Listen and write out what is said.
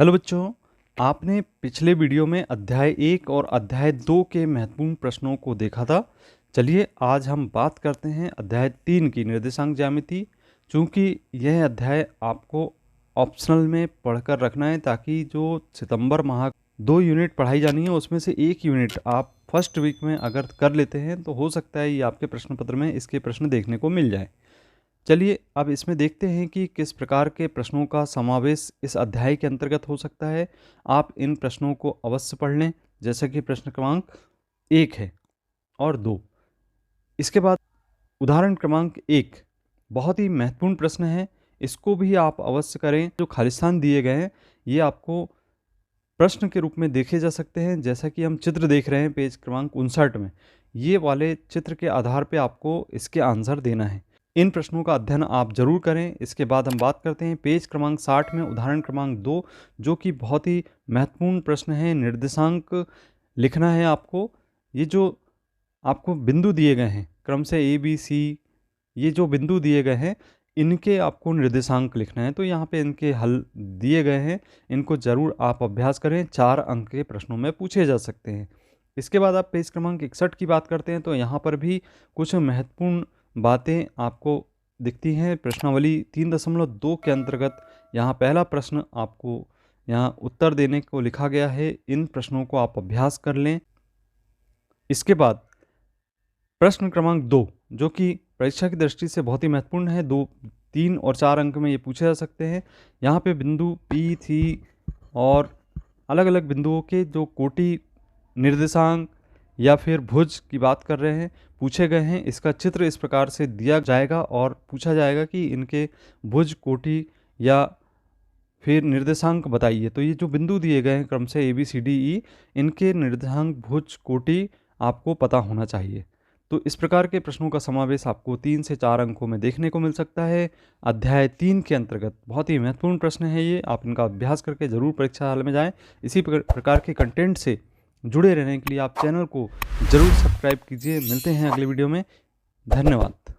Hello बच्चों, आपने पिछले वीडियो में अध्याय 1 और अध्याय 2 के महत्वपूर्ण प्रश्नों को देखा था। चलिए आज हम बात करते हैं अध्याय 3 की निर्देशांक ज्यामिति। चूँकि यह अध्याय आपको ऑप्शनल में पढ़कर रखना है ताकि जो सितंबर माह 2 यूनिट पढ़ाई जानी है उसमें से एक यूनिट आप फर्स्ट वीक में अगर कर लेते हैं तो हो सकता है ये आपके प्रश्न पत्र में इसके प्रश्न देखने को मिल जाए। चलिए अब इसमें देखते हैं कि किस प्रकार के प्रश्नों का समावेश इस अध्याय के अंतर्गत हो सकता है। आप इन प्रश्नों को अवश्य पढ़ लें, जैसे कि प्रश्न क्रमांक 1 है और 2। इसके बाद उदाहरण क्रमांक 1 बहुत ही महत्वपूर्ण प्रश्न है, इसको भी आप अवश्य करें। जो खालिस्तान दिए गए हैं ये आपको प्रश्न के रूप में देखे जा सकते हैं, जैसा कि हम चित्र देख रहे हैं पेज क्रमांक 59 में। ये वाले चित्र के आधार पर आपको इसके आंसर देना है। इन प्रश्नों का अध्ययन आप जरूर करें। इसके बाद हम बात करते हैं पेज क्रमांक 60 में उदाहरण क्रमांक 2, जो कि बहुत ही महत्वपूर्ण प्रश्न है। निर्देशांक लिखना है आपको। ये जो आपको बिंदु दिए गए हैं क्रम से ए बी सी, ये जो बिंदु दिए गए हैं इनके आपको निर्देशांक लिखना है। तो यहाँ पे इनके हल दिए गए हैं, इनको जरूर आप अभ्यास करें। 4 अंक के प्रश्नों में पूछे जा सकते हैं। इसके बाद आप पेज क्रमांक 61 की बात करते हैं तो यहाँ पर भी कुछ महत्वपूर्ण बातें आपको दिखती हैं। प्रश्नावली 3.2 के अंतर्गत यहाँ पहला प्रश्न आपको यहाँ उत्तर देने को लिखा गया है। इन प्रश्नों को आप अभ्यास कर लें। इसके बाद प्रश्न क्रमांक 2, जो कि परीक्षा की दृष्टि से बहुत ही महत्वपूर्ण है, 2, 3 और 4 अंक में ये पूछे जा सकते हैं। यहाँ पे बिंदु P थी और अलग अलग बिंदुओं के जो कोटि निर्देशांक या फिर भुज की बात कर रहे हैं, पूछे गए हैं। इसका चित्र इस प्रकार से दिया जाएगा और पूछा जाएगा कि इनके भुज कोटि या फिर निर्देशांक बताइए। तो ये जो बिंदु दिए गए हैं क्रम से ABCDE, इनके निर्देशांक भुज कोटि आपको पता होना चाहिए। तो इस प्रकार के प्रश्नों का समावेश आपको 3 से 4 अंकों में देखने को मिल सकता है अध्याय 3 के अंतर्गत। बहुत ही महत्वपूर्ण प्रश्न है ये, आप इनका अभ्यास करके जरूर परीक्षा हाल में जाएं। इसी प्रकार के कंटेंट से जुड़े रहने के लिए आप चैनल को जरूर सब्सक्राइब कीजिए। मिलते हैं अगले वीडियो में। धन्यवाद।